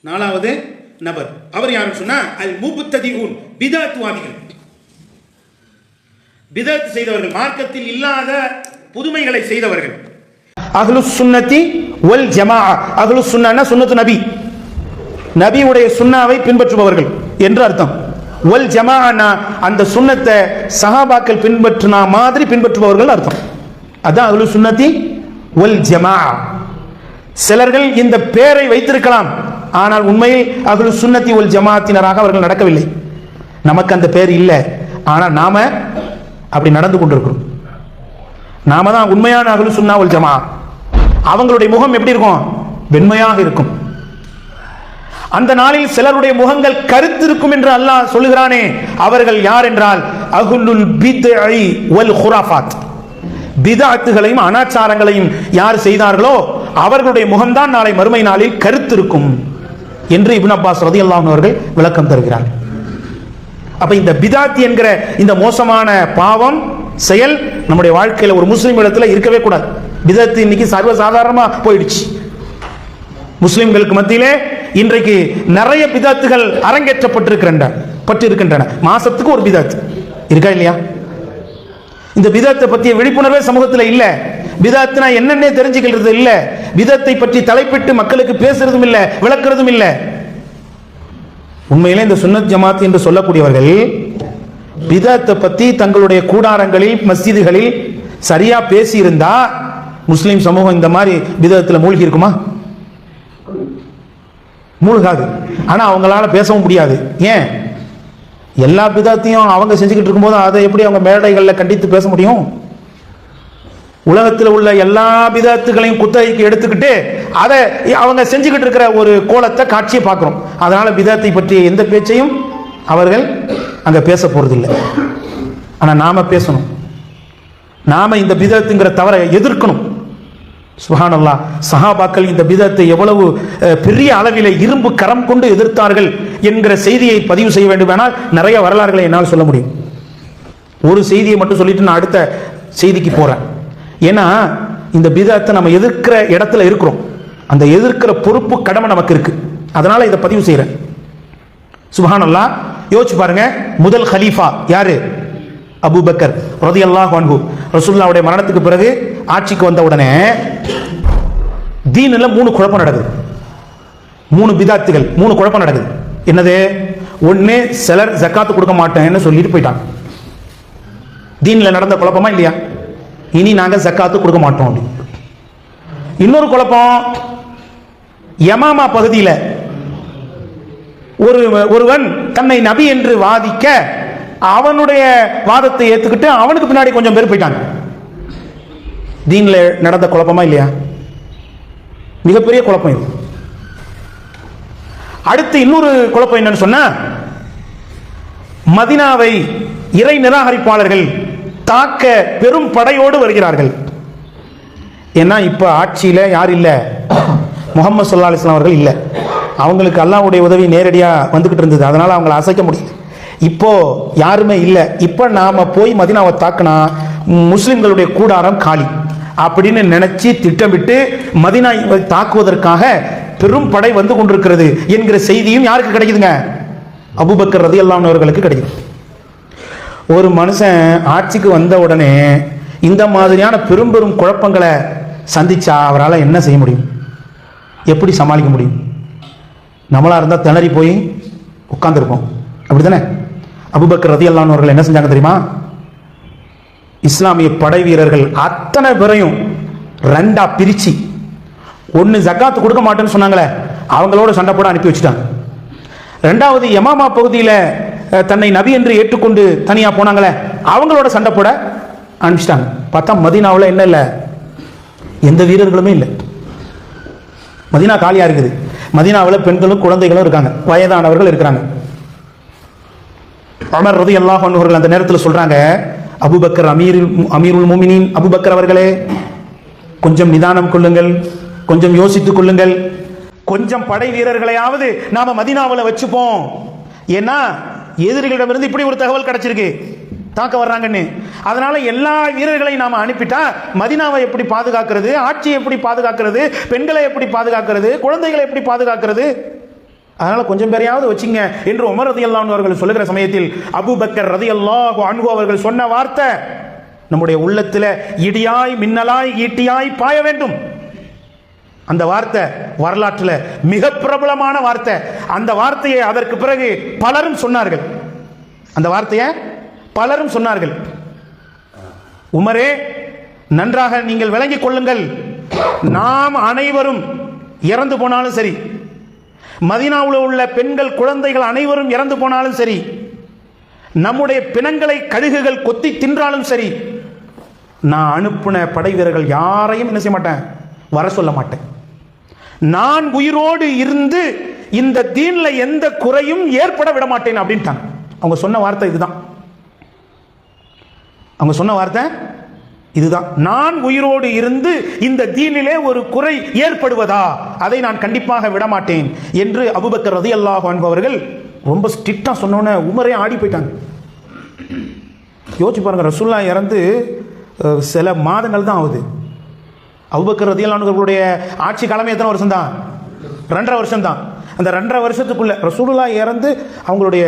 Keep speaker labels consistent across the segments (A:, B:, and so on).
A: 4வது நபர் அவர் யாருன்னு சொன்னா அல் முப்ததிஊன், பிதஅத்வாதிகள், பிதஅத் செய்தவர்கள், மார்க்கத்தில் இல்லாத புதுமைகளை செய்தவர்கள். அஹ்லுஸ் சுன்னத்தி வல் ஜமாஅ, அஹ்லுஸ் சுன்னனா சுன்னத்து நபி, நபியுடைய சுன்னாவை பின்பற்றுபவர்கள் என்று அர்த்தம். வல் ஜமாஅனா அந்த சுன்னத்தை சஹாபாக்கள் பின்பற்றினா மாதிரி பின்பற்றுபவர்கள் அர்த்தம். அதான் அஹ்லுஸ் சுன்னத்தி வல் ஜமாஅ. சிலர்கள் இந்த பெயரை வைத்திருக்கலாம், ஆனால் உண்மையில் அஹ்லுஸ் சுன்னத்தி வல் ஜமாஅத்தினராக அவர்கள் நடக்கவில்லை. நமக்கு அந்த பெயர் இல்லை, ஆனால் நாம அப்படி நடந்து கொண்டிருக்கிறோம். நாம தான் உண்மையான அஹ்லுஸ் சுன்னா வல் ஜமாஅ. அவங்களுடைய முகம் எப்படி இருக்கும்? வெண்மையாக இருக்கும். அந்த நாளில் சிலருடைய முகங்கள் கருத்து இருக்கும் என்று அல்லாஹ் சொல்லுகிறானே, அவர்கள் யார் என்றால் அஹ்லுல் பித்இ வல் குராஃபாத், பிதஅத்துகளையும் அனாச்சாரங்களையும் யார் செய்தார்களோ அவர்களுடைய முகம்தான் நாளை மறுமை நாளில் கருத்து இருக்கும் என்று இப்னு அப்பாஸ் ரலியல்லாஹு அன்ஹு அவர்கள் விளக்கம் தருகிறார். அப்ப இந்த பிதஅத் என்கிற இந்த மோசமான பாவம் செயல் நம்முடைய வாழ்க்கையில் ஒரு முஸ்லிம் இடத்துல இருக்கவே கூடாது. பிதஅத் இன்னைக்கு சர்வ சாதாரணமா போயிடுச்சு. முஸ்லிம்களுக்கு மத்தியிலே இன்றைக்கு நிறைய பிதஅத்துகள் அரங்கேற்றப்பட்டிருக்கின்றன. மாசத்துக்கு ஒரு பிதஅத் இருக்கா இல்லையா? இந்த பிதஅத்தை பற்றிய விழிப்புணர்வே சமூகத்தில் இல்ல. பிதஅத்னா என்னன்னே தெரிஞ்சுக்கிறது இல்ல. பிதஅத்தை பற்றி தலைப்பிட்டு மக்களுக்கு பேசுறதும் இல்ல, விளக்குறதும் இல்ல. உண்மையிலே இந்த சுன்னத் ஜமாத் என்று சொல்லக்கூடியவர்கள் பிதஅத்தை பற்றி தங்களுடைய கூடாரங்களில் மஸ்ஜிதுகளில் சரியா பேசி இருந்தா முஸ்லிம் சமூகம் இந்த மாதிரி பிதஅத்துல மூழ்கி இருக்குமா? மூழ்காது. ஆனா அவங்களால பேசவும் முடியாது. ஏன்? எல்லா பிதஅத்தையும் அவங்க செஞ்சுக்கிட்டு இருக்கும்போது அதை எப்படி அவங்க மேடைகளில் கண்டித்து பேச முடியும்? உலகத்தில் உள்ள எல்லா பிதஅத்துகளையும் குத்தகைக்கு எடுத்துக்கிட்டு அதை அவங்க செஞ்சுக்கிட்டு இருக்கிற ஒரு கோலத்தை காட்சியை பார்க்கிறோம். அதனால பிதஅத்தை பற்றிய எந்த பேச்சையும் அவர்கள் அங்க பேச போறதில்லை. ஆனா நாம பேசணும். நாம இந்த பிதஅத்துங்கிற தவறை எதிர்க்கணும். சுப்ஹானல்லாஹ், சஹாபாக்கள் இந்த பிதஅத்தை எவ்வளவு பெரிய அளவிலே இரும்பு கரம் கொண்டு எதிர்த்தார்கள் என்கிற செய்தியை பதிவு செய்ய வேண்டுமானால் நிறைய வரலாறுகளை என்னால் சொல்ல முடியும். ஒரு செய்தியை மட்டும் சொல்லிட்டு நான் அடுத்த செய்திக்கு போறேன். ஏன்னா இந்த பிதஅத்தை நம்ம எதிர்க்கிற இடத்துல இருக்கிறோம். அந்த எதிர்க்கிற பொறுப்பு கடமை நமக்கு இருக்கு. அதனால இதை பதிவு செய்யறேன். சுப்ஹானல்லாஹ், யோசிச்சு பாருங்க. முதல் கலீஃபா யாரு? அபூபக்கர் ரலியல்லாஹு அன்ஹு. ரசூலுல்லாஹ்வுடைய மரணத்துக்கு பிறகு ஆட்சிக்கு வந்த உடனே தீன்ல 3 குழப்பம் நடக்குது. 3 பிதஅத்துகள், 3 குழப்பம் நடக்குது. என்னது? ஒண்ணு, சிலர் ஜக்காத் கொடுக்க மாட்டேன்னு சொல்லிட்டு போயிட்டாங்க. தீன்ல நடந்த குழப்பமா இல்லையா? இனி நாங்க ஜக்காத்து கொடுக்க மாட்டோம். இன்னொரு குழப்பம், யமாமா பகுதியில் ஒருவன் தன்னை நபி என்று வாதிக்க அவனுடைய வாதத்தை ஏத்துக்கிட்டு அவனுக்கு பின்னாடி கொஞ்சம் பேர் போயிட்டாங்க. தீன்ல நடந்த குழப்பமா இல்லையா? மிகப்பெரிய குழப்பம் இது. அடுத்து இன்னொரு குழப்பம் என்னன்னு சொன்னா, மதீனாவை இறை நிராகரிப்பாளர்கள் தாக்க பெரும் படையோடு வருகிறார்கள். ஏன்னா இப்ப ஆட்சியில யார் இல்ல? முஹம்மது ஸல்லல்லாஹு அலைஹி வஸல்லம் அவர்கள் இல்ல. அவங்களுக்கு அல்லாஹ்வுடைய உதவி நேரடியா வந்துகிட்டு இருந்தது. அதனால அவங்களை அசைக்க முடியல. இப்போ யாருமே இல்லை. இப்போ நாம போய் மதீனாவை தாக்கினா முஸ்லிம்களுடைய கூடாரம் காலி அப்படின்னு நினைச்சு திட்டமிட்டு மதீனாவை தாக்குவதற்காக பெரும் படை வந்து கொண்டிருக்கிறது என்கிற செய்தியும் யாருக்கு கிடைக்குதுங்க? அபூபக்கர் ரலியல்லாஹு அன்ஹு அவர்களுக்கு கிடைக்குது. ஒரு மனுஷன் ஆட்சிக்கு வந்த உடனே இந்த மாதிரியான பெரும் பெரும் குழப்பங்களை சந்திச்சா அவரால் என்ன செய்ய முடியும்? எப்படி சமாளிக்க முடியும்? நம்மளா இருந்தால் திணறி போய் உட்கார்ந்துருப்போம். அப்படித்தானே? அபூபக்கர் ரலியல்லாஹு அன்ஹு அவர்கள் என்ன செஞ்சாங்க தெரியுமா? இஸ்லாமிய படை வீரர்கள் அத்தனை பேரையும் 2ஆ பிரிச்சு, ஒன்னு ஜக்காத்து கொடுக்க மாட்டேன்னு சொன்னாங்களே அவங்களோட சண்டை போட அனுப்பி வச்சுட்டாங்க. 2வது யமாமா பகுதியில் தன்னை நபி என்று ஏற்றுக்கொண்டு தனியா போனாங்களே அவங்களோட சண்டை போட அனுப்பிச்சிட்டாங்க. பார்த்தா மதீனாவில் என்ன இல்லை? எந்த வீரர்களுமே இல்லை. மதீனா காலியா இருக்குது. மதீனாவில் பெண்களும் குழந்தைகளும் இருக்காங்க, வயதானவர்கள் இருக்கிறாங்க. உமர் ரலியல்லாஹு அன்ஹு அவர்கள் அந்த நேரத்தில் சொல்றாங்க, அபூபக்கர் அமீருல் முஃமினீன் அபூபக்கர் அவர்களே, கொஞ்சம் நிதானம் கொள்ளுங்கள், கொஞ்சம் யோசித்துக் கொள்ளுங்கள், கொஞ்சம் படை வீரர்களையாவது நாம மதீனாவில் வச்சுப்போம். ஏன்னா எதிரிகளிடமிருந்து இப்படி ஒரு தகவல் கிடைச்சிருக்கு, தாக்க வர்றாங்கன்னு. அதனால எல்லா வீரர்களையும் நாம அனுப்பிட்டா மதீனாவை எப்படி பாதுகாக்கிறது? ஆட்சியை எப்படி பாதுகாக்கிறது? பெண்களை எப்படி பாதுகாக்கிறது? குழந்தைகளை எப்படி பாதுகாக்கிறது? அதனால கொஞ்சம் பேரையாவது வச்சிங்க என்று உமர் ரலியல்லாஹு அன்ஹு அவர்கள் சொல்லுகிற சமயத்தில் அபூபக்கர் ரலியல்லாஹு அன்ஹு அவர்கள் சொன்ன வார்த்தை நம்முடைய உள்ளத்தில் இடியாய் மின்னலாய் ஈட்டியாய் பாய வேண்டும். அந்த வார்த்தை வரலாற்றில் மிக பிரபலமான வார்த்தை. அந்த வார்த்தையை அதற்கு பிறகு பலரும் சொன்னார்கள். அந்த வார்த்தையை பலரும் சொன்னார்கள். உமரே, நன்றாக நீங்கள் விளங்கிக் கொள்ளுங்கள், நாம் அனைவரும் இறந்து போனாலும் சரி, மதீனாவில் உள்ள பெண்கள் குழந்தைகள் அனைவரும் இறந்து போனாலும் சரி, நம்முடைய பிணங்களை கழுகுகள் கொத்தி தின்றாலும் சரி, நான் அனுப்பின படை வீரர்கள் யாரையும் என்ன செய்ய மாட்டேன், வர சொல்ல மாட்டேன். நான் உயிரோடு இருந்து இந்த தீன்ல எந்த குறையும் ஏற்பட விட மாட்டேன் அப்படின்ட்டாங்க. அவங்க சொன்ன வார்த்தை இதுதான். அவங்க சொன்ன வார்த்தை இதுதான். நான் உயிரோடு இருந்து இந்த தீனிலே ஒரு குறை ஏற்படுவதா, அதை நான் கண்டிப்பாக விடமாட்டேன் என்று அபூபக்கர் ரலியல்லாஹு அன்ஹு அவர்கள் ரொம்ப ஸ்ட்ரிக்டா சொன்னோன்னே உமரே ஆடி போயிட்டாங்க. யோசிச்சு பாருங்க, ரசூலுல்லாஹ் இறந்து சில மாதங்கள் தான் ஆகுது. அபூபக்கர் ரலியல்லாஹு அன்ஹு அவர்களுடைய ஆட்சி காலமே எத்தனை வருஷம் தான்? 2.5 வருஷம் தான். அந்த 2.5 வருஷத்துக்குள்ள ரசூலுல்லாஹ் இறந்து அவங்களுடைய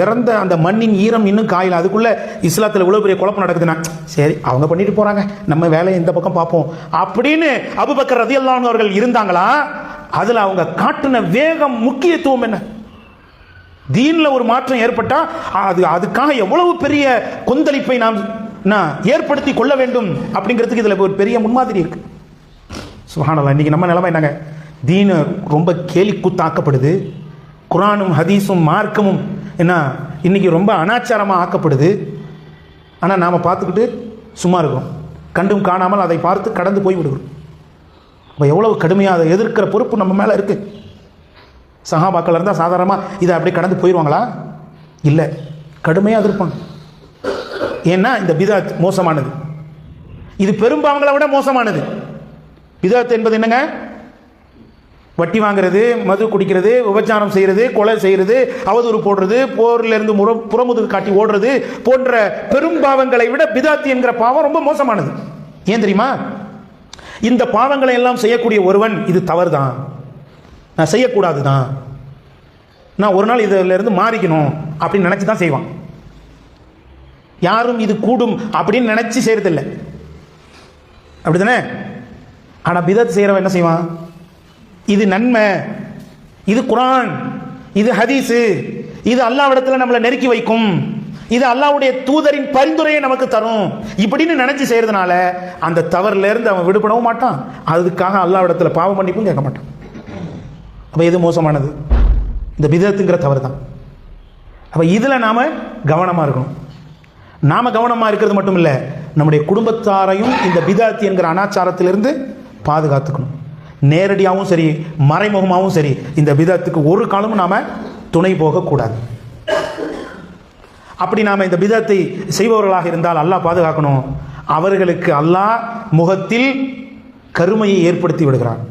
A: இறந்த அந்த மண்ணின் ஈரம் இன்னும் காயல. அதுக்குள்ள இஸ்லாத்தில் இவ்வளவு பெரிய குழப்பம் நடக்குதுன்னா, சரி அவங்க பண்ணிட்டு போறாங்க, நம்ம வேலையை இந்த பக்கம் பார்ப்போம் அப்படின்னு அபூபக்கர் ரலியல்லாஹு அன்ஹு அவர்கள் இருந்தாங்களா? அதுல அவங்க காட்டின வேகம், முக்கியத்துவம் என்ன? தீன்ல ஒரு மாற்றம் ஏற்பட்டா அதுக்காக எவ்வளவு பெரிய கொந்தளிப்பை நாம் ஏற்படுத்தி கொள்ள வேண்டும் அப்படிங்கிறதுக்கு இதுல ஒரு பெரிய முன்மாதிரி இருக்கு. சுப்ஹானல்லாஹ். இன்னைக்கு நம்ம நிலைமை என்னங்க? தீன் ரொம்ப கேலி கூத்தாக்கப்படுது. குர்ஆனும் ஹதீஸும் மார்க்கமும் என்ன இன்னைக்கு ரொம்ப அனாச்சாரமாக ஆக்கப்படுது. ஆனால் நாம் பார்த்துக்கிட்டு சும்மா இருக்கிறோம், கண்டும் காணாமல் அதை பார்த்து கடந்து போய் விடுகிறோம். அப்போ எவ்வளவு கடுமையாக அதை எதிர்க்கிற பொறுப்பு நம்ம மேலே இருக்கு. சஹாபாக்கள் இருந்தால் சாதாரணமாக இதை அப்படியே கடந்து போயிடுவாங்களா? இல்லை, கடுமையாக எதிர்ப்பாங்க. ஏன்னா இந்த பிதாத் மோசமானது, இது பெரும்பாவங்களை விட மோசமானது. பிதாத் என்பது என்னங்க? வட்டி வாங்கிறது, மது குடிக்கிறது, விபச்சாரம் செய்கிறது, கொலை செய்கிறது, அவதூறு போடுறது, போரிலிருந்து புறமுதுகு காட்டி ஓடுறது போன்ற பெரும்பாவங்களை விட பிதாத்தி என்கிற பாவம் ரொம்ப மோசமானது. ஏன் தெரியுமா? இந்த பாவங்களை எல்லாம் செய்யக்கூடிய ஒருவன் இது தவறு தான், நான் செய்யக்கூடாது தான், நான் ஒரு நாள் இதில் இருந்து மாறிக்கணும் அப்படின்னு நினைச்சு தான் செய்வான். யாரும் இது கூடும் அப்படின்னு நினைச்சு செய்யறதில்லை, அப்படித்தானே? ஆனால் பிதத் செய்யறவன் என்ன செய்வான்? இது நன்மை, இது குர்ஆன், இது ஹதீஸு, இது அல்லாஹ்விடத்துல நம்மளை நெருக்கி வைக்கும், இது அல்லாஹ்வுடைய தூதரின் பரிந்துரையை நமக்கு தரும் இப்படின்னு நினைச்சு செய்யறதுனால அந்த தவறுல இருந்து அவன் விடுபடவும் மாட்டான். அதுக்காக அல்லாஹ்விடத்துல பாவ மன்னிப்பும் கேட்க மாட்டான். அப்ப எது மோசமானது? இந்த பிதத்துங்கிற தவறு தான். அப்ப இதுல நாம கவனமா இருக்கணும். நாம கவனமா இருக்கிறது மட்டும் இல்ல, நம்முடைய குடும்பத்தாரையும் இந்த பிதத் என்கிற அனாச்சாரத்திலிருந்து பாதுகாத்துக்கணும். நேரடியாகவும் சரி, மறைமுகமாகவும் சரி, இந்த பிதத்துக்கு ஒரு காலமும் நாம துணை போகக்கூடாது. அப்படி நாம இந்த பிதத்தை செய்பவர்களாக இருந்தால் அல்லாஹ் பாதுகாக்கணும். அவர்களுக்கு அல்லாஹ் முகத்தில் கருமையை ஏற்படுத்தி விடுகிறான்.